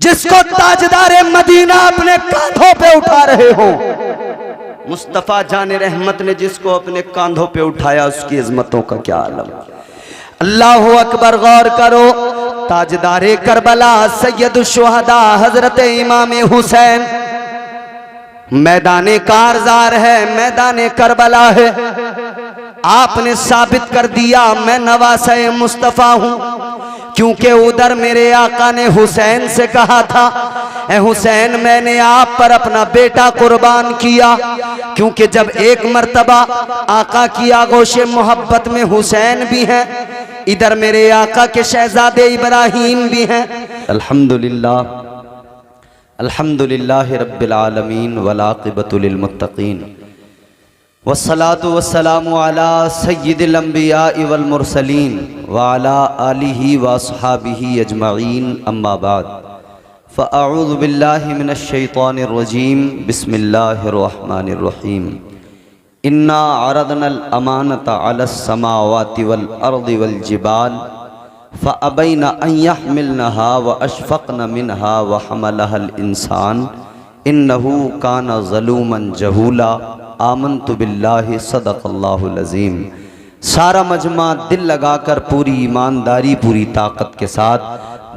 जिसको ताजदारे मदीना अपने कांधों पे उठा रहे हो। मुस्तफा जाने रहमत ने जिसको अपने कांधों पे उठाया उसकी इज्मतों का क्या आलम। अल्लाहु अकबर। गौर करो, ताजदारे करबला सैयद शुहदा हजरत इमाम हुसैन मैदाने कारजार है, मैदाने करबला है। आपने साबित कर दिया मैं नवासे मुस्तफा हूं, क्योंकि उधर मेरे आका ने हुसैन से कहा था, ए हुसैन मैंने आप पर अपना बेटा कुर्बान किया। क्योंकि जब एक मर्तबा आका की आगोश मोहब्बत में हुसैन भी हैं, इधर मेरे आका के शहजादे इब्राहीम भी हैं। अल्हम्दुलिल्लाह अल्हम्दुलिल्लाहि रब्बिल आलमीन वल आक़िबतु लिल मुत्तक़ीन वस्सलातु वस्सलामु अला सय्यिदिल अंबियाइ वल मुरसलीन व अला आलिहि व अस्हाबिहि अजमईन अम्मा बाद फ़अऊज़ु बिल्लाहि मिनश शैतानिर रजीम बिस्मिल्लाहिर रहमानिर रहीम। इन्ना अरदनल अमानत अलस समावाति वल अर्दि वल जिबाल फ़अबैना अन यहमिलनहा व अशफ़क़न मिनहा व हमलहल इंसान इन्नहु काना ज़लूमन जहूला आमन्तु बिल्लाहि सदक़ल्लाहुल अज़ीम। सारा मजमा दिल लगाकर पूरी ईमानदारी पूरी ताकत के साथ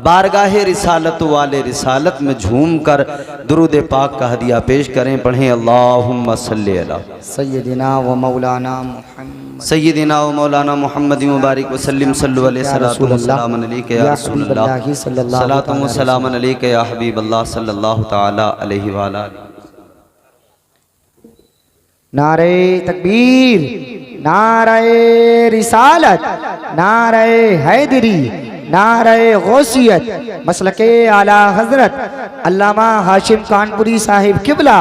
बारगाहे रिसालत वाले रिसालत में झूम कर दुरूद पाक का हदिया पेश करें। पढ़ें अल्लाहुम्मा सल्ली अला सय्यदिना व मौलाना मुहम्मद सय्यदिना व मौलाना मुहम्मद मुबारक वसल्लम सल्लु अलैहि सलातु व सलाम अलैका या रसूलल्लाह सलातु व सलाम अलैका या हबीबल्लाह सल्लल्लाहु तआला अलैहि व आला। नारे तकबीर, नारे रिसालत, नारे हैदरी, नारे गौसियत, मसलके आला हजरत अल्लामा हाशिम कानपुरी साहिब किबला,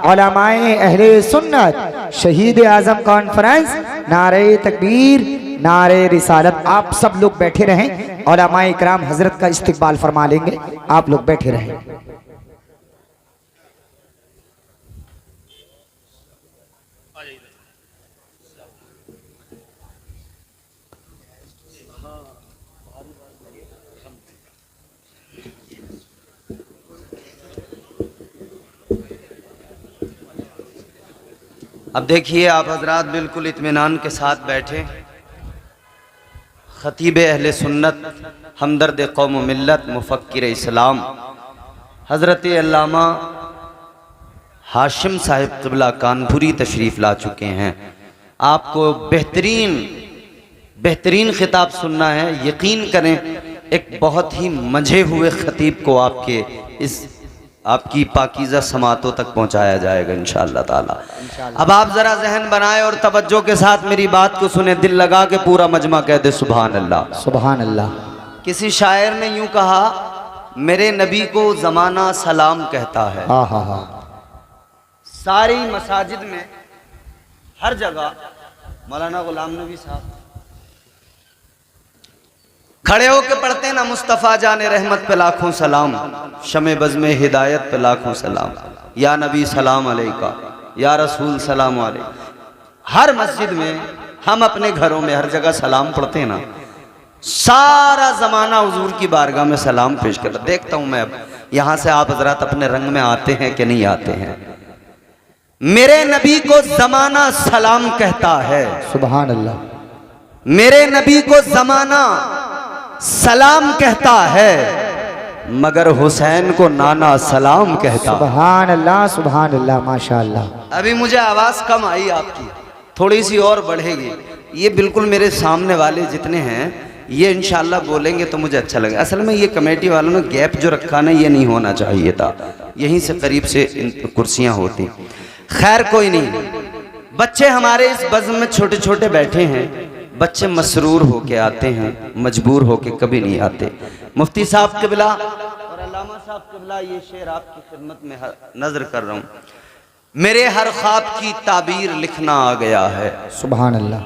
उलमाए अहले सुन्नत, शहीद आजम कॉन्फ्रेंस। नारे तकबीर, नारे रिसालत। आप सब लोग बैठे रहें, उलमाए इकराम हजरत का इस्तकबाल फरमा लेंगे। आप लोग बैठे रहें। अब देखिए आप हजरात बिल्कुल इत्मीनान के साथ बैठे। खतीब अहले सुन्नत, हमदर्द कौम मिल्लत, मुफक्किर इस्लाम हज़रत अल्लामा हाशिम साहिब क़िबला कानपुरी तशरीफ़ ला चुके हैं। आपको बेहतरीन खिताब सुनना है। यकीन करें एक बहुत ही मंझे हुए खतीब को आपकी पाकीज़ा समातों तक पहुँचाया जाएगा इंशाअल्लाह ताला। अब आप ज़रा जहन बनाए और तवज्जो के साथ मेरी बात को सुने, दिल लगा के पूरा मजमा कह दे सुभान अल्लाह सुभान अल्लाह। किसी शायर ने यूं कहा, मेरे नबी को ज़माना सलाम कहता है। हाँ हाँ हाँ। सारी मसाजिद में हर जगह मौलाना गुलाम नबी साहब खड़े होकर पढ़ते हैं ना, मुस्तफ़ा जाने रहमत पे लाखों सलाम, शमे बज़्मे हिदायत पे लाखों सलाम, या नबी सलाम अलैका, या रसूल सलाम अलैका। हर मस्जिद में हम अपने घरों में हर जगह सलाम पढ़ते हैं ना। सारा ज़माना हुजूर की बारगाह में सलाम पेश कर। देखता हूँ मैं अब यहाँ से आप हज़रात अपने रंग में आते हैं कि नहीं आते हैं। मेरे नबी को ज़माना सलाम कहता है। सुभान अल्लाह। मेरे नबी को ज़माना सलाम कहता है, मगर हुसैन को नाना सलाम कहता। सुभान अल्लाह सुभान अल्लाह माशाअल्लाह। अभी मुझे आवाज़ कम आई आपकी, थोड़ी सी और बढ़ेगी। ये बिल्कुल मेरे सामने वाले जितने हैं ये इंशाअल्लाह बोलेंगे तो मुझे अच्छा लगेगा। असल में ये कमेटी वालों ने गैप जो रखा ना, ये नहीं होना चाहिए था। यहीं से करीब से कुर्सियाँ होती। खैर कोई नहीं। बच्चे हमारे इस बज़्म में छोटे छोटे बैठे हैं। बच्चे मसरूर होके आते हैं, मजबूर होके कभी नहीं आते। मुफ्ती साहब क़िबला और अल्लामा साहब क़िबला, ये शेर आपकी खिदमत में नजर कर रहा हूँ। मेरे हर ख्वाब की ताबीर लिखना आ गया है। सुभान अल्लाह।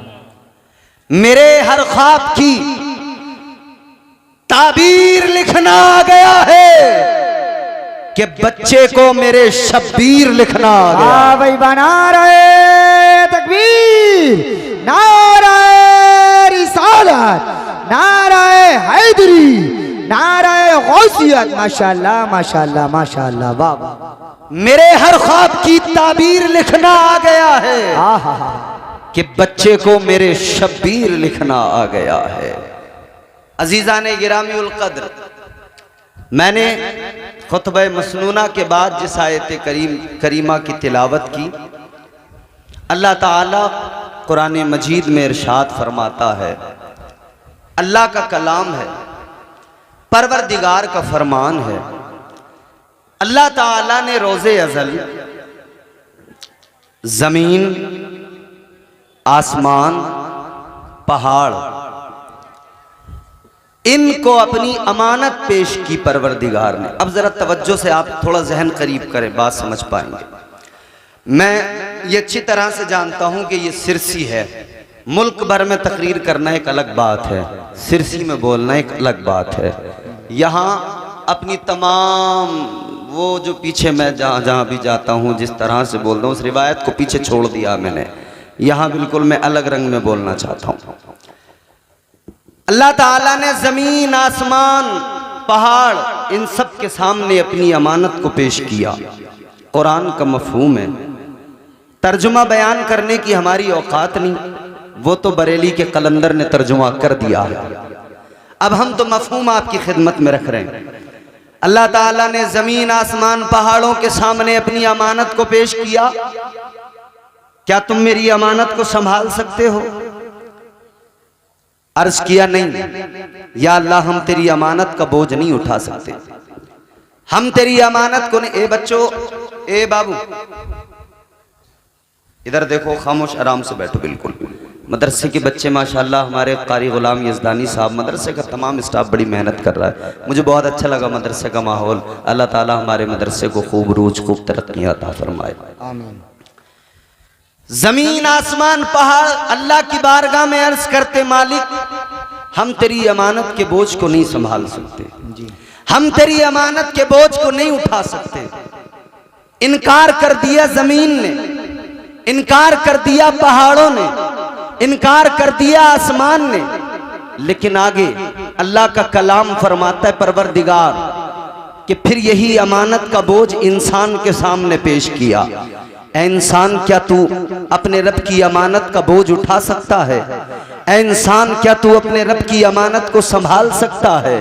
मेरे हर ख्वाब की ताबीर लिखना आ गया है कि बच्चे को मेरे शब्बीर लिखना आ गया। भाई बना रहे तकबीर, नारे रिसालत, नारे हैदरी, नाराए गौसियत, माशाअल्लाह माशाअल्लाह माशाअल्लाह, वाह वाह। मेरे हर ख्वाब की ताबीर लिखना आ गया है आहा, कि बच्चे को मेरे शब्बीर लिखना आ गया है। अजीज़ान गिरामी उल क़द्र, मैंने खुतबा मसनूना के बाद जिस आयत करीमा की तिलावत की, अल्लाह ताला कुरान मजीद में इरशाद फरमाता है, अल्लाह का कलाम है, परवरदिगार का फरमान है। अल्लाह ताला ने रोज़े अज़ल ज़मीन, आसमान, पहाड़, इनको अपनी अमानत पेश की परवरदिगार ने। अब ज़रा तवज्जो से आप थोड़ा जहन करीब करें, बात समझ पाएंगे। मैं ये अच्छी तरह से जानता हूं कि ये सिरसी है, मुल्क भर में तकरीर करना एक अलग बात है, सिरसी में बोलना एक अलग बात है। यहाँ अपनी तमाम वो जो पीछे मैं जहाँ जहाँ भी जाता हूँ जिस तरह से बोलता हूँ, उस रिवायत को पीछे छोड़ दिया मैंने। यहाँ बिल्कुल मैं अलग रंग में बोलना चाहता हूँ। अल्लाह ताला ने ज़मीन, आसमान, पहाड़, इन सब के सामने अपनी अमानत को पेश किया। कुरान का मफहूम है, तर्जुमा बयान करने की हमारी औकात नहीं, वो तो बरेली के कलंदर ने तर्जुमा कर दिया है। अब हम तो मफहूम आपकी खिदमत में रख रहे हैं। अल्लाह ताला ने ज़मीन, आसमान, पहाड़ों के सामने अपनी अमानत को पेश किया। क्या तुम मेरी अमानत को संभाल सकते हो? अर्ज किया नहीं। या अल्लाह, हम तेरी अमानत का बोझ नहीं उठा सकते, हम तेरी अमानत को नहीं। ए बच्चों, ए बाबू, इधर देखो, खामोश आराम से बैठो। बिल्कुल मदरसे के बच्चे माशाल्लाह, हमारे कारी गुलाम यज़दानी साहब, मदरसे का तमाम स्टाफ बड़ी मेहनत कर रहा है। मुझे बहुत अच्छा लगा मदरसे का माहौल। अल्लाह ताला हमारे मदरसे को खूब रूज, खूब तरक्कियां अता फरमाए, आमीन। जमीन, आसमान, पहाड़ अल्लाह की बारगाह में अर्ज करते, मालिक हम तेरी अमानत के बोझ को नहीं संभाल सकते, हम तेरी अमानत के बोझ को नहीं उठा सकते। इनकार कर दिया जमीन ने, इनकार कर दिया पहाड़ों ने, इनकार कर दिया आसमान ने। लेकिन आगे अल्लाह का कलाम फरमाता है परवरदिगार कि फिर यही अमानत का बोझ इंसान के सामने पेश किया। ऐ इंसान, क्या तू अपने रब की अमानत का बोझ उठा सकता है? ऐ इंसान, क्या तू अपने रब की अमानत को संभाल सकता है?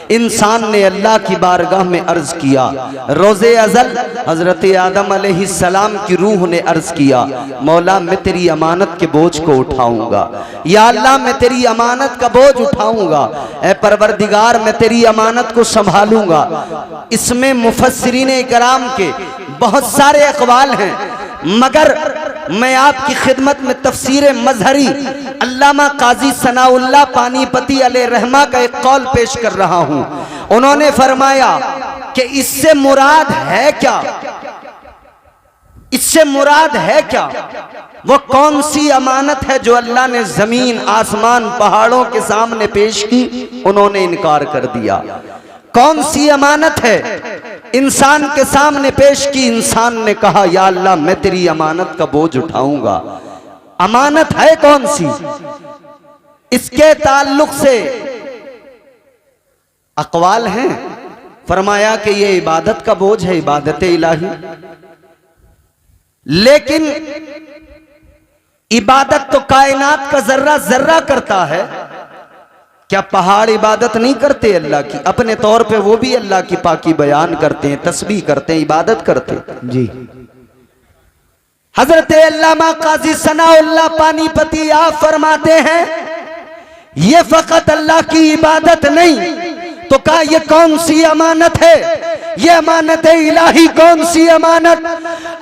इंसान ने अल्लाह की बारगाह में अर्ज किया। रोज़े अज़ल हज़रत आदम अलैहिस्सलाम की रूह ने अर्ज किया, मौला मैं तेरी अमानत के बोझ को उठाऊंगा। या अल्लाह, मैं तेरी अमानत का बोझ उठाऊंगा। ऐ परवरदिगार, मैं तेरी अमानत को संभालूंगा। इसमें मुफस्सिरीन इकराम के बहुत सारे अक़वाल हैं, मगर मैं आपकी खिदमत में तफसीर मजहरी अल्लामा काजी सनाउल्लाह पानीपती अलैहि रहमा का एक कौल पेश कर रहा हूं। उन्होंने फरमाया कि इससे मुराद है क्या, इससे मुराद है क्या? वो कौन सी अमानत है जो अल्लाह ने जमीन, आसमान, पहाड़ों के सामने पेश की? उन्होंने इनकार कर दिया। कौन सी अमानत है इंसान के सामने पेश की? इंसान ने कहा, या अल्लाह मैं तेरी अमानत का बोझ उठाऊंगा। अमानत है कौन सी? इसके ताल्लुक से अक़वाल हैं। फरमाया कि ये इबादत का बोझ है, इबादत इलाही। लेकिन इबादत तो कायनात का जर्रा जर्रा करता है। क्या पहाड़ इबादत नहीं करते अल्लाह की? अपने तौर पे वो भी अल्लाह की पाकी बयान करते हैं, तस्बीह करते हैं, इबादत करते हैं। जी, हजरत अल्लामा काजी सनाउल्लाह पानीपती आप फरमाते हैं, ये फकत अल्लाह की इबादत नहीं, तो कहा ये कौन सी अमानत है? ये अमानत इलाही कौन सी अमानत?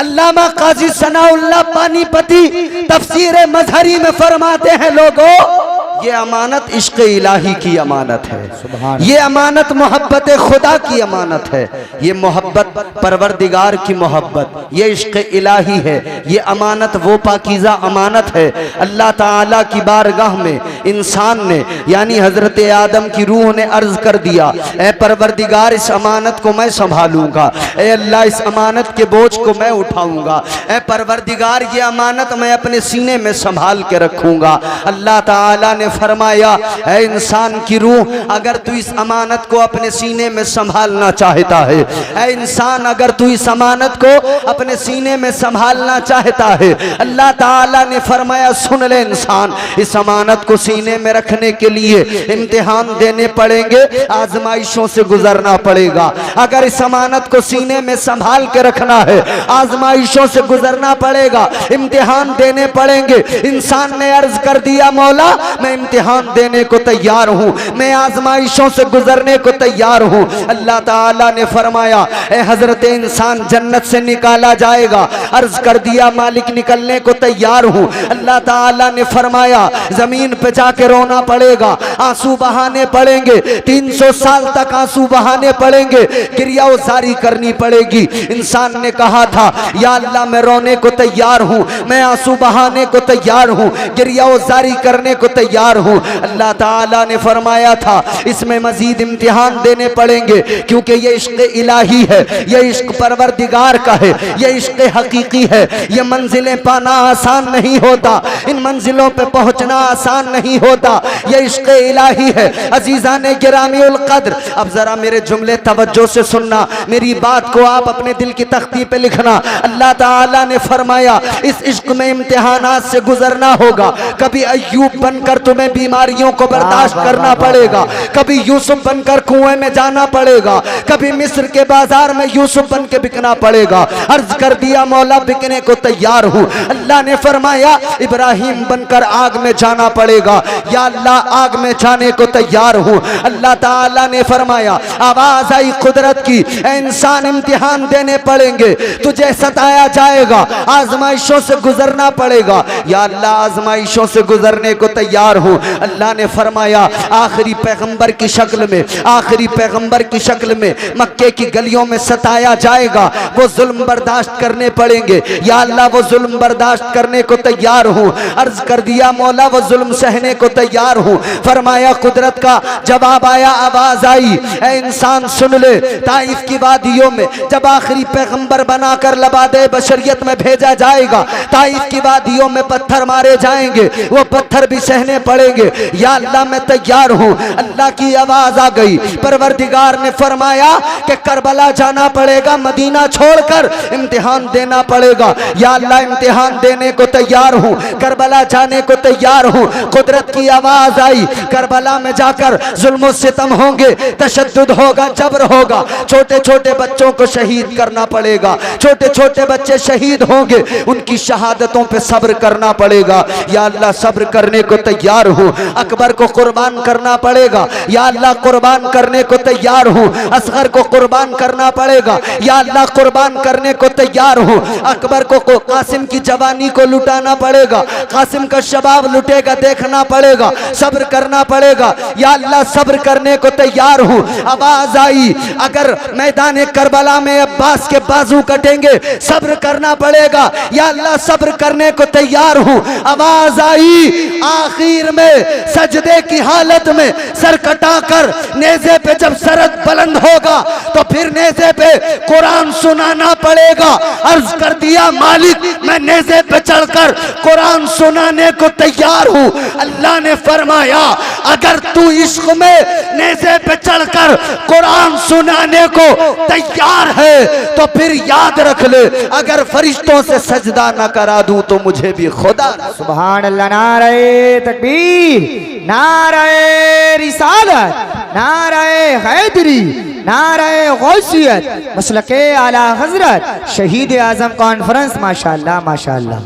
अल्लामा काजी सनाउल्लाह पानीपती तफसीर मजहरी में फरमाते हैं, लोगों ये अमानत इश्क इलाही की अमानत है, ये अमानत मोहब्बत खुदा की अमानत है, ये मोहब्बत परवरदिगार की मोहब्बत, ये इश्क इलाही है। ये अमानत वो पाकीज़ा अमानत है। अल्लाह ताला की बारगाह में इंसान ने यानी हजरत आदम की रूह ने अर्ज कर दिया, ए परवरदिगार इस अमानत को मैं संभालूंगा, ए अल्लाह इस अमानत के बोझ को मैं उठाऊंगा, ए परवरदिगार ये अमानत मैं अपने सीने में संभाल के रखूंगा। अल्लाह ताला ने फरमाया, ऐ इंसान की रूह, अगर तू इस अमानत को अपने सीने में संभालना चाहता है, ऐ इंसान अगर तू इस अमानत को अपने सीने में संभालना चाहता है, अल्लाह ताला ने फरमाया सुन ले इंसान, इस अमानत को सीने में रखने के लिए इम्तिहान देने पड़ेंगे, आजमाइशों से गुजरना पड़ेगा। अगर इस अमानत को सीने में संभाल के रखना है, आजमाइशों से गुजरना पड़ेगा, इम्तिहान देने पड़ेंगे। इंसान ने अर्ज कर दिया, मौला मैं इम्तिहान देने को तैयार हूँ, मैं आजमाइशों से गुजरने को तैयार हूँ। अल्लाह ताला ने फरमाया, ए हजरत इंसान जन्नत से निकाला जाएगा। अर्ज कर दिया, मालिक निकलने को तैयार हूँ। अल्लाह ताला ने फरमाया, जमीन पे जाके रोना पड़ेगा, आंसू बहाने पड़ेंगे, 300 साल तक आंसू बहाने पड़ेंगे, क्रिया जारी करनी पड़ेगी। इंसान ने कहा था, या अल्लाह मैं रोने को तैयार हूँ, मैं आंसू बहाने को तैयार हूँ, क्रिया जारी करने को तैयार हूँ। अल्लाह ताला ने फरमाया था, इसमें मजीद इम्तिहान देने पड़ेंगे, क्योंकि ये इश्क इलाही है, ये इश्क परवरदिगार का है, ये इश्क हकीकी है। ये मंजिलें पाना आसान नहीं होता, इन मंजिलों पे पहुंचना आसान नहीं होता, ये इश्क इलाही है। अजीजा ने गिरामीउल कद्र, अब जरा मेरे जुमले तवज्जो से सुनना, मेरी बात को आप अपने दिल की तख्ती पे लिखना। अल्लाह ताला ने फरमाया, इस इश्क में इम्तिहानात से गुजरना होगा। कभी अय्यूब बनकर तुम्हें बीमारियों को बर्दाश्त करना पड़ेगा, कभी यूसुफ बनकर कुएं में जाना पड़ेगा, कभी मिस्र के बाजार में यूसुफ बन के बिकना पड़ेगा। अर्ज कर दिया, मौला बिकने को तैयार हूँ। अल्लाह ने फरमाया, इब्राहिम बनकर आग में जाना पड़ेगा, या अल्लाह आग में जाने को तैयार हूँ। अल्लाह ताला ने फरमाया, आवाज आई कुदरत की, ऐ इंसान इम्तिहान देने पड़ेंगे, तुझे सताया जाएगा, आजमाइशों से गुजरना पड़ेगा। या अल्लाह आजमाइशों से गुजरने को तैयार हूँ। अल्लाह ने फरमाया, आखिरी पैगंबर की शक्ल में, आखिरी पैगंबर की शक्ल में मक्के की गलियों में सताया जाएगा, वो जुल्म बर्दाश्त करने पड़ेंगे। या अल्लाह वो जुल्म बर्दाश्त करने को तैयार हूँ। अर्ज कर दिया, मौला वो जुल्म सहने को तैयार हूँ। फरमाया, कुदरत का जवाब आया, आवाज आई, ऐ इंसान सुन ले, ताइफ की वादियों में जब आखिरी पैगंबर बनाकर लबादे बशरियत में भेजा जाएगा, ताइफ की वादियों में पत्थर मारे जाएंगे, वो पत्थर भी सहने पड़ेंगे। या अल्लाह मैं तैयार हूँ। अल्लाह की आवाज आ गई, परवरदिगार ने फरमाया कि करबला जाना पड़ेगा, मदीना छोड़कर इम्तिहान देना पड़ेगा। या अल्लाह इम्तिहान देने को तैयार हूँ, करबला जाने को तैयार हूँ। कुदरत की आवाज आई, करबला में जाकर जुल्म सितम होंगे, तशद्दुद होगा, जबर होगा, छोटे छोटे बच्चों को शहीद करना पड़ेगा, छोटे छोटे बच्चे शहीद होंगे, उनकी शहादतों पे सब्र करना पड़ेगा। या अल्लाह सब्र करने को तैयार हूँ। अकबर को कुर्बान करना पड़ेगा, या अल्लाह कुर्बान करने को तैयार हूँ। असगर को कुर्बान करना पड़ेगा, या अल्लाह कुर्बान करने को तैयार हूँ। अकबर को कासिम की जवानी को लुटाना पड़ेगा, कासिम का शबाब लुटेगा, देखना पड़ेगा, सब्र करना पड़ेगा। या अल्लाह सब्र करने को तैयार हूँ। आवाज आई, अगर मैदान करबला में अब्बास के बाजू कटेंगे, सब्र करना पड़ेगा। या अल्लाह सब्र करने को तैयार हूँ। आवाज आई, आखिर में सजदे की हालत में सर कटाकर नेज़े पे जब सरद बुलंद होगा, तो फिर नेज़े पे कुरान सुनाना पड़ेगा। अर्ज कर दिया, मालिक मैं नेज़े पे चढ़कर कुरान सुनाने को तैयार हूँ। अल्लाह ने फरमाया, अगर तू इश्क में नेज़े पे चढ़कर कुरान सुनाने को तैयार है, तो फिर याद रख ले, अगर फरिश्तों से सजदा न करा दूं तो मुझे भी खुदा। सुभान अल्लाह। नारे तकबीर, नारे रिसालत, नारे हैदरी, नारे गौसियत, मसलके आला हजरत शहीद आजम कॉन्फ्रेंस। माशाअल्लाह माशाअल्लाह।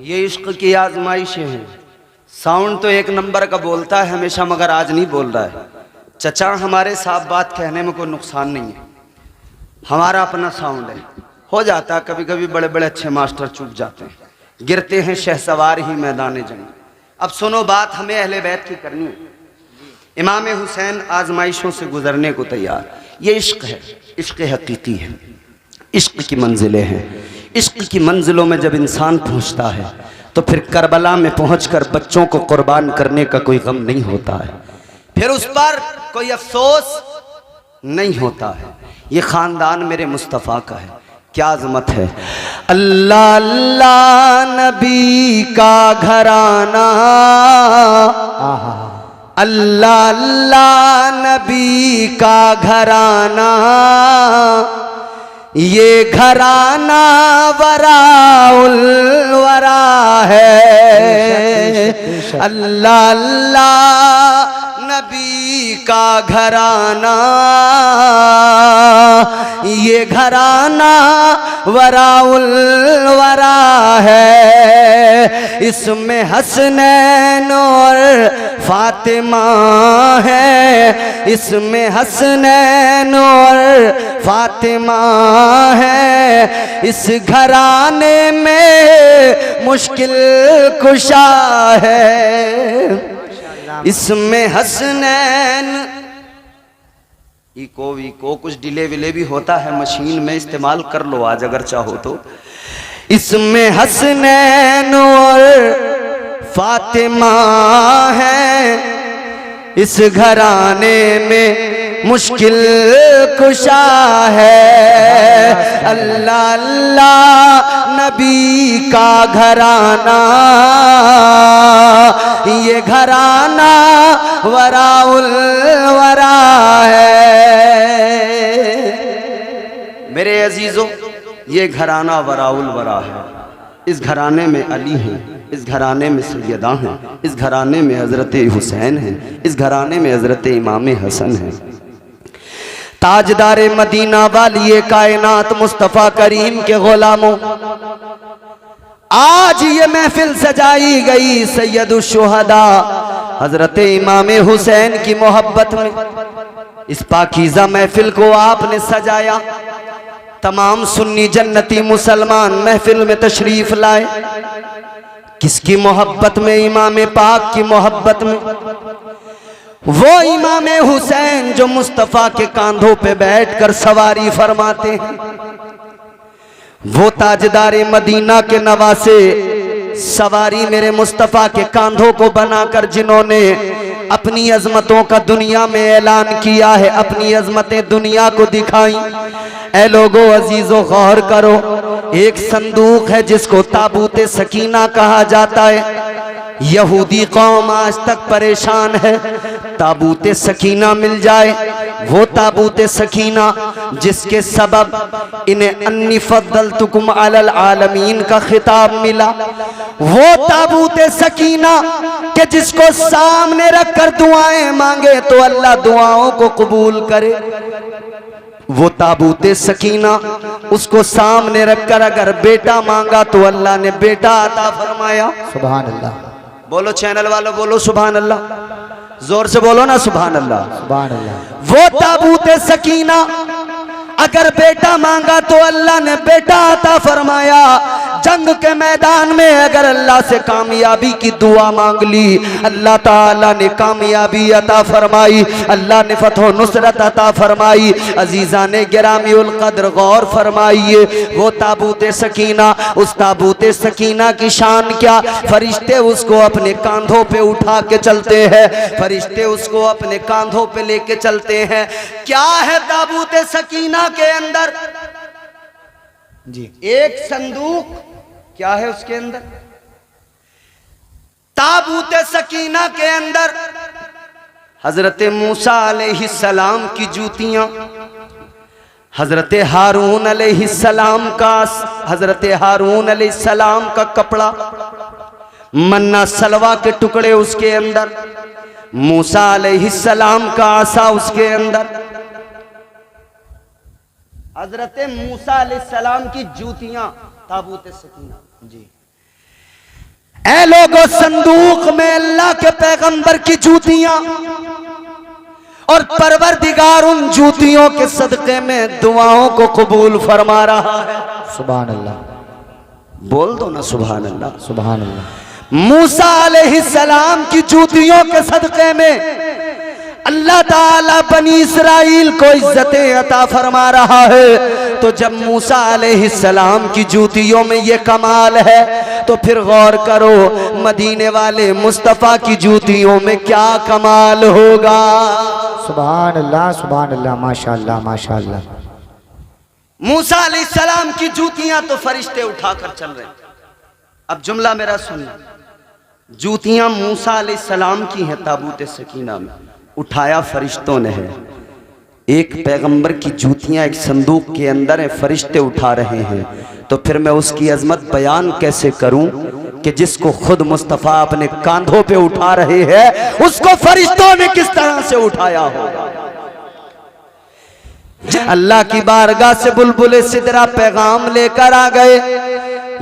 ये इश्क की आजमाइशें हैं। साउंड तो एक नंबर का बोलता है हमेशा, मगर आज नहीं बोल रहा है। चचा हमारे साफ बात कहने में कोई नुकसान नहीं है, हमारा अपना साउंड है। हो जाता है कभी कभी, बड़े बड़े अच्छे मास्टर चूक जाते हैं, गिरते हैं शहसवार ही मैदान जंग। अब सुनो बात, हमें अहले बैत की करनी है। इमाम हुसैन आजमाइशों से गुजरने को तैयार। ये इश्क है, इश्क हकीकी है, इश्क की मंजिलें हैं। इश्क की मंजिलों में जब इंसान पहुंचता है, तो फिर करबला में पहुंचकर बच्चों को कुर्बान करने का कोई गम नहीं होता है, फिर उस पर कोई अफसोस नहीं होता है। ये खानदान मेरे मुस्तफ़ा का है, क्या अजमत है। अल्लाह अल्लाह नबी का घराना, अल्लाह अल्लाह नबी का घराना, ये घराना वराउल वरा है। अल्लाह अल्लाह नबी का घराना, ये घराना वराउल वरा है। इसमें हसनैन और फातिमा है, इसमें हसनैन और फातिमा है। इस घराने में मुश्किल कुशा है, इसमें हसनैन। इको कुछ डिले विले भी होता है मशीन में, इस्तेमाल कर लो आज अगर चाहो तो। इसमें हसनैन और फातिमा है, इस घराने में मुश्किल कुशा है। अल्लाह अल्लाह नबी का घराना, ये घराना वराउल वरा है। मेरे अजीजों, ये घराना वराउल वरा है। इस घराने में अली हैं, इस घराने में सैयदा हैं, इस घराने में हज़रत हुसैन हैं, इस घराने में हज़रत इमाम हसन हैं। ताजदार मदीना वाली कायनात मुस्तफ़ा करीम के गुलामों, आज ये महफिल सजाई गई सैयदुश शुहदा हज़रत इमाम हुसैन की मोहब्बत में। इस पाकीज़ा महफिल को आपने सजाया, तमाम सुन्नी जन्नती मुसलमान महफिल में तशरीफ लाए। किसकी मोहब्बत में? इमाम पाक की मोहब्बत में। वो इमाम हुसैन जो मुस्तफ़ा के कांधों पे बैठकर सवारी फरमाते हैं, वो ताजदार मदीना के नवासे सवारी मेरे मुस्तफ़ा के कांधों को बनाकर जिन्होंने अपनी अजमतों का दुनिया में ऐलान किया है, अपनी अजमतें दुनिया को दिखाई। ऐ लोगो अजीजों गौर करो, एक संदूक है जिसको ताबूते सकीना कहा जाता है। यहूदी कौम आज तक परेशान है, ताबूते सकीना मिल जाए। वो ताबूते सकीना जिसके सबब इन्हें अन्नी फद्दलतुकुम अलल आलमीन का खिताब मिला। वो ताबूते सकीना कि जिसको सामने रखकर दुआएं मांगे तो अल्लाह दुआओं को कबूल करे। वो ताबूते सकीना, उसको सामने रखकर अगर बेटा मांगा तो अल्लाह ने बेटा अता फरमाया। सुभान अल्लाह। बोलो चैनल वालों, बोलो सुभान अल्लाह, जोर से बोलो ना सुभान अल्लाह। सुभान अल्लाह। वो ताबूते सकीना अगर बेटा मांगा तो अल्लाह ने बेटा अता फरमाया। जंग के मैदान में अगर अल्लाह से कामयाबी की दुआ मांग ली, अल्लाह ताला ने कामयाबी अता फरमाई, अल्लाह ने फतह नुसरत अता फरमाई। अजीज़ा ने गिरामीउल कद्र गौर फरमाइए, वो ताबूते सकीना, उस ताबूते सकीना की शान क्या, फरिश्ते उसको अपने कांधों पे उठा के चलते हैं, फरिश्ते उसको अपने कांधों पे लेके चलते हैं। क्या है ताबूते सकीना के अंदर? जी, एक संदूक। क्या है उसके अंदर? ताबूते सकीना के अंदर हजरत मूसा अलैहिस्सलाम की जूतियां, हजरत हारून अलैहिस्सलाम का, हजरत हारून अलैहिस्सलाम का कपड़ा, मन्ना सलवा के टुकड़े उसके अंदर, मूसा अलैहिस्सलाम का आसा उसके अंदर, हजरत मूसा अलैहिस्सलाम की जूतियां ताबूत सकीना। जी, ऐ लोगों, संदूक में अल्लाह के पैगंबर की जूतियां और परवरदिगार उन जूतियों के सदके में दुआओं को कबूल फरमा रहा है। सुभान अल्लाह। बोल दो ना सुभान अल्लाह। सुभान अल्लाह। मूसा अलैहिस्सलाम की जूतियों के सदके में अल्लाह ताला बनी इसराइल को इज्जतें अता फरमा रहा है। तो जब मूसा अलैहिस्सलाम की जूतियों में ये कमाल है तो फिर गौर करो मदीने वाले मुस्तफ़ा की जूतियों में क्या कमाल होगा। सुभान अल्लाह, सुभान अल्लाह, माशाअल्लाह, माशाअल्लाह। मूसा अलैहिस्सलाम की जूतियां तो फरिश्ते उठाकर चल रहे हैं। अब जुमला मेरा सुनिए, जूतियां मूसा अलैहिस्सलाम की हैं ताबूत सकीना में, उठाया फरिश्तों ने है। एक पैगंबर की जूतियां एक संदूक के अंदर है, फरिश्ते उठा रहे हैं, तो फिर मैं उसकी अजमत बयान कैसे करूं कि जिसको खुद मुस्तफ़ा अपने कांधों पे उठा रहे हैं उसको फरिश्तों ने किस तरह से उठाया होगा। अल्लाह की बारगाह से बुलबुल सिदरा पैगाम लेकर आ गए,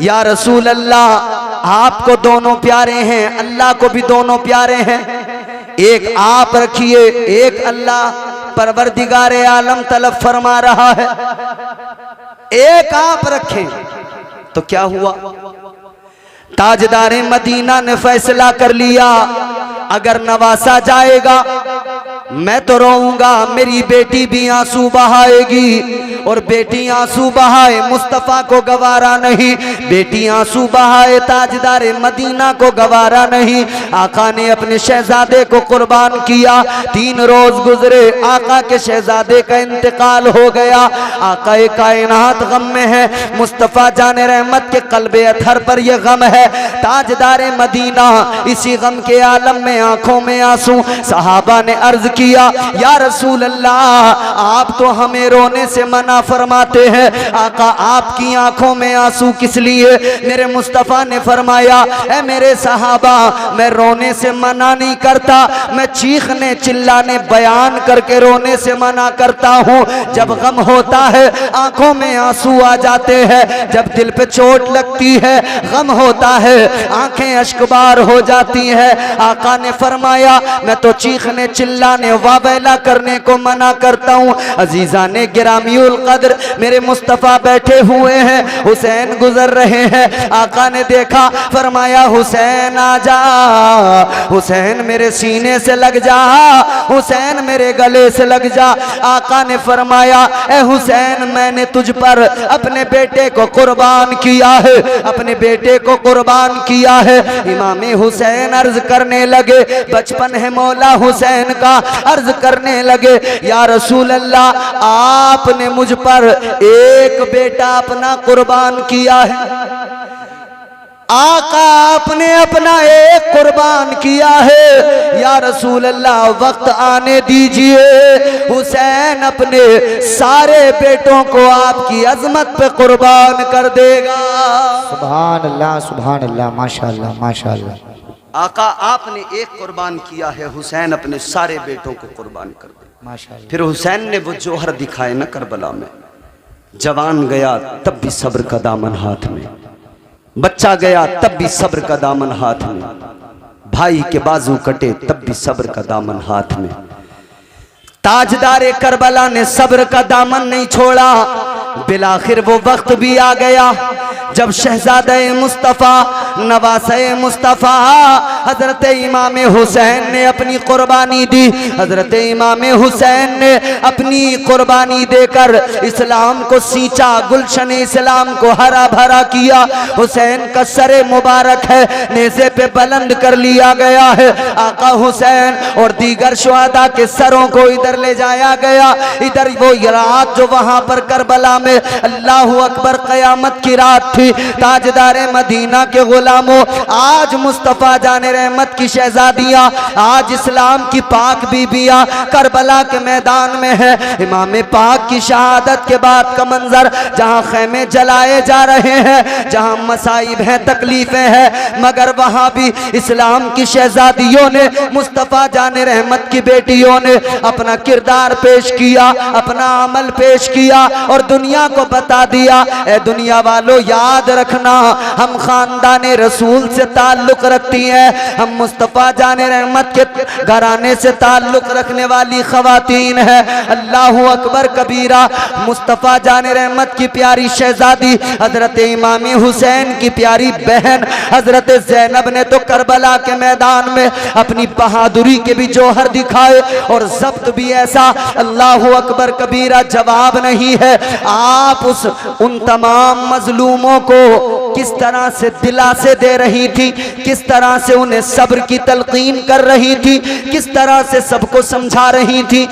या रसूल अल्लाह आपको दोनों प्यारे हैं, अल्लाह को भी दोनों प्यारे हैं, एक आप रखिए, एक अल्लाह परवरदिगारे आलम तलब फरमा रहा है, एक आप रखें। तो क्या हुआ, ताजदारे मदीना ने फैसला कर लिया, अगर नवासा जाएगा मैं तो रोऊंगा, मेरी बेटी भी आंसू बहाएगी, और बेटी आंसू बहाए मुस्तफ़ा को गवारा नहीं, बेटी आंसू बहाए ताजदारे मदीना को गवारा नहीं। आका ने अपने शहजादे को कुर्बान किया, 3 रोज गुजरे, आका के शहजादे का इंतकाल हो गया। आका कायनात गम में है, मुस्तफ़ा जाने रहमत के कल्बे अथर पर यह गम है। ताजदारे मदीना इसी गम के आलम में, आंखों में आंसू। सहाबा ने अर्ज किया, या रसूल अल्लाह आप तो हमें रोने से मना फरमाते हैं, आका आपकी आंखों में आंसू किस लिए? मेरे मुस्तफ़ा ने फरमाया, ऐ मेरे सहाबा मैं रोने से मना नहीं करता, मैं चीखने चिल्लाने बयान करके रोने से मना करता हूँ। जब गम होता है आंखों में आंसू आ जाते हैं, जब दिल पे चोट लगती है गम होता है आंखें अश्कबार हो जाती है। आका ने फरमाया, मैं तो चीखने चिल्लाने वावेला करने को मना करता हूँ। अजीजा ने गिरामीउल कद्र मेरे मुस्तफ़ा बैठे हुए हैं, हुसैन गुजर रहे हैं। आका ने देखा, फरमाया हुसैन आ जा, हुसैन मेरे सीने से लग जा, हुसैन मेरे गले से लग जा। आका ने फरमाया, ए हुसैन मैंने तुझ पर अपने बेटे को कुर्बान किया है, अपने बेटे को कुर्बान किया है। इमाम हुसैन अर्ज करने लगे, बचपन है मौला हुसैन का, अर्ज करने लगे, या रसूल अल्लाह आपने मुझ पर एक बेटा अपना कुर्बान किया है, आका आपने अपना एक कुर्बान किया है, या रसूल अल्लाह वक्त आने दीजिए, हुसैन अपने सारे बेटों को आपकी अजमत पे कुर्बान कर देगा। सुभान अल्लाह, सुभान अल्लाह, माशाअल्लाह, माशाअल्लाह। आका आपने एक कुर्बान किया है, हुसैन अपने सारे बेटों को कुर्बान कर दे। माशाअल्लाह। फिर हुसैन ने वो जोहर दिखाए न करबला में, जवान गया तब भी सब्र का दामन हाथ में, बच्चा गया तब भी सब्र का दामन हाथ में, भाई के बाजू कटे तब भी सब्र का दामन हाथ में। ताजदारे करबला ने सब्र का दामन नहीं छोड़ा। बिलाखिर वो वक्त भी आ गया जब शहजादे मुस्तफ़ा नवासे मुस्तफ़ा हजरत इमाम हुसैन ने अपनी कुर्बानी दी। हजरत इमाम हुसैन ने अपनी कुर्बानी देकर इस्लाम को सींचा, गुलशन इस्लाम को हरा भरा किया। हुसैन का सरे मुबारक है नेज़े पे बुलंद कर लिया गया है। आका हुसैन और दीगर शुहदा के सरों को इधर ले जाया गया। इधर वो रात जो वहां पर करबला में अल्लाहु अकबर क़यामत की रात थी। ताजदारे मदीना के गुलामों, आज मुस्तफ़ा जाने रहमत की शहजादियाँ, आज इस्लाम की पाक बीबियाँ करबला के मैदान में है। इमाम पाक की शहादत के बाद का मंजर, जहाँ खैमे जलाए जा रहे हैं, जहाँ मसाइब हैं, तकलीफें हैं, मगर वहाँ भी इस्लाम की शहजादियों ने, मुस्तफ़ा जाने रहमत की बेटियों ने अपना किरदार पेश किया, अपना अमल पेश किया और दुनिया को बता दिया, ए दुनिया वालों याद रखना, हम खानदान रसूल से ताल्लुक रखती हैं, हम मुस्तफ़ा जाने रहमत के घराने से ताल्लुक रखने वाली खवातीन है। अल्लाहु अकबर कबीरा। मुस्तफ़ा जाने रहमत की प्यारी शहजादी हजरत इमाम हुसैन की प्यारी बहन हजरत ज़ैनब ने तो करबला के मैदान में अपनी बहादुरी के भी जौहर दिखाए और जब्त भी ऐसा, अल्लाहु अकबर कबीरा, जवाब नहीं है। आप उन तमाम मजलूमों को किस तरह से दिलासे दे रही थी, किस तरह से उन्हें सब्र की तलकीन कर रही थी, किस तरह से सबको समझा रही थी।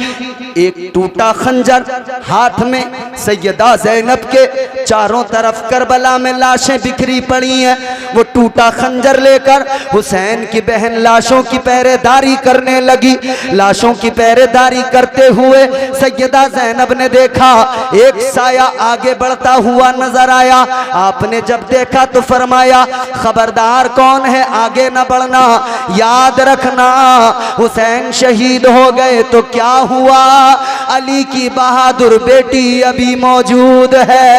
एक टूटा खंजर हाथ में। सैयदा ज़ैनब के चारों तरफ करबला में लाशें बिखरी पड़ी हैं। वो टूटा खंजर लेकर हुसैन की बहन लाशों की पहरेदारी करने लगी। लाशों की पहरेदारी करते हुए सैयदा ज़ैनब ने देखा एक साया आगे बढ़ता हुआ नजर आया। आपने जब देखा तो फरमाया, खबरदार कौन है, आगे न बढ़ना, याद रखना हुसैन शहीद हो गए तो क्या हुआ, अली की बहादुर बेटी अभी मौजूद है।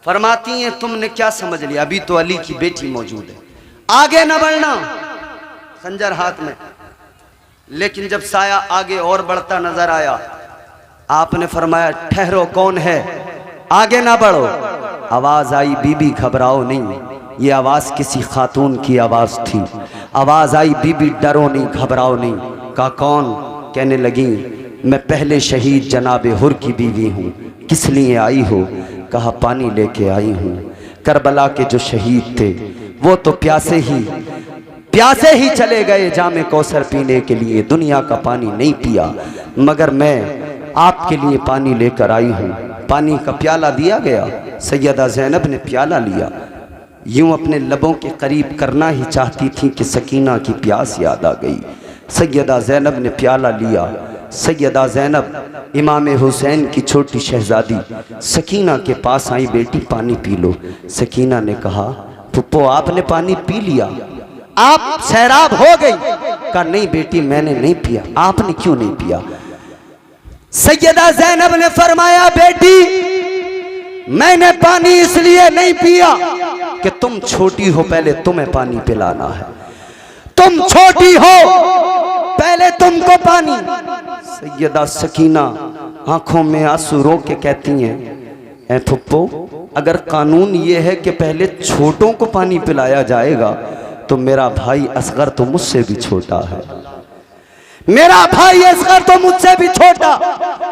फरमाती हैं तुमने क्या समझ लिया, अभी तो अली की बेटी मौजूद है, आगे न बढ़ना, खंजर हाथ में। लेकिन जब साया आगे और बढ़ता नजर आया, आपने फरमाया ठहरो, कौन है, आगे ना बढ़ो। आवाज आई, बीबी घबराओ नहीं, ये आवाज किसी खातून की आवाज थी। आवाज आई, बीबी डरो नहीं, घबराओ नहीं। कहा कौन? कहने लगी मैं पहले शहीद जनाब हुर की बीवी हूँ। किस लिए आई हो? कहा पानी लेके आई हूँ। करबला के जो शहीद थे वो तो प्यासे ही चले गए जामे कौसर पीने के लिए, दुनिया का पानी नहीं पिया, मगर मैं आपके लिए पानी लेकर आई हूँ। पानी का प्याला दिया गया। सैयदा ज़ैनब ने प्याला लिया, यूं अपने लबों के करीब करना ही चाहती थी कि सकीना की प्यास याद आ गई। सैयदा ज़ैनब ने प्याला लिया। सैयदा ज़ैनब इमाम हुसैन की छोटी शहजादी सकीना के पास आई, बेटी पानी पी लो। सकीना ने कहा पुप्पो आपने पानी पी लिया, आप सैराब हो गई। कहा नहीं बेटी मैंने नहीं पिया। आपने क्यों नहीं पिया? सैयदा ज़ैनब ने फरमाया बेटी मैंने पानी इसलिए नहीं पिया कि तुम छोटी हो, पहले तुम्हें पानी पिलाना है। तुम छोटी हो, पहले तुमको पानी। सैयदा सकीना आंखों में आंसू रो के कहती हैं ऐ फुप्पो, अगर कानून ये है कि पहले छोटों को पानी पिलाया जाएगा तो मेरा भाई असगर तो मुझसे भी छोटा है, मेरा भाई असगर तो मुझसे भी छोटा,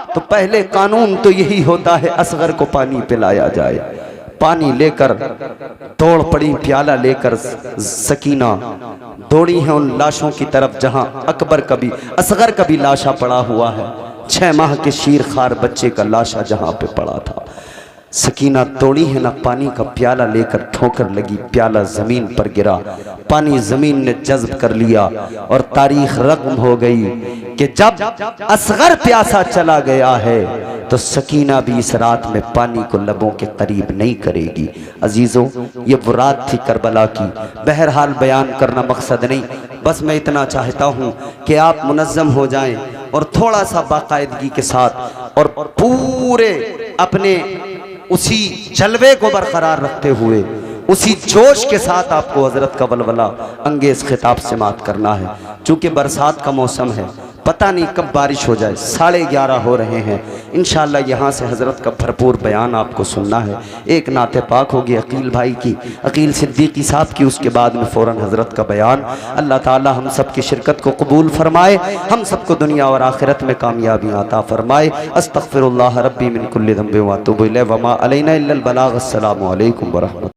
तो पहले कानून तो यही होता है असगर को पानी पिलाया जाए। पानी लेकर दौड़ पड़ी, प्याला लेकर सकीना दौड़ी है उन लाशों की तरफ जहां अकबर का भी असगर का भी लाशा पड़ा हुआ है। 6 माह के शीर खार बच्चे का लाशा जहां पे पड़ा था। सकीना दौड़ी है ना, पानी का प्याला लेकर ठोकर लगी, प्याला जमीन पर गिरा, पानी जमीन ने जज्ब कर लिया और तारीख रकम हो गई कि जब असगर प्यासा चला गया है तो सकीना भी इस रात में पानी को लबों के करीब नहीं करेगी। अजीजों, ये वो रात थी करबला की। बहरहाल बयान करना मकसद नहीं, बस मैं इतना चाहता हूँ कि आप मुनज़्ज़म हो जाएं और थोड़ा सा बाकायदगी के साथ और पूरे अपने उसी जलवे को बरकरार रखते हुए उसी जोश के साथ आपको हजरत का वलवला अंगेज खिताब से मात करना है। चूँकि बरसात का मौसम है, पता नहीं कब बारिश हो जाए, 11:30 हो रहे हैं। इंशाअल्लाह यहाँ से हज़रत का भरपूर बयान आपको सुनना है। एक नाते पाक होगी अकील भाई की, अकील सिद्दीकी साहब की, उसके बाद में फ़ौरन हज़रत का बयान। अल्लाह ताला हम सब की शिरकत को कबूल फरमाए, हम सबको दुनिया और आखिरत में कामयाबी अता फरमाए। अस्तग़फिरुल्लाह रब्बी मिन कुल्लि ज़ंबिन व अतूबु इलैहि व मा अलैना इल्लल बलाग। अस्सलामु अलैकुम व रहमतुल्लाह।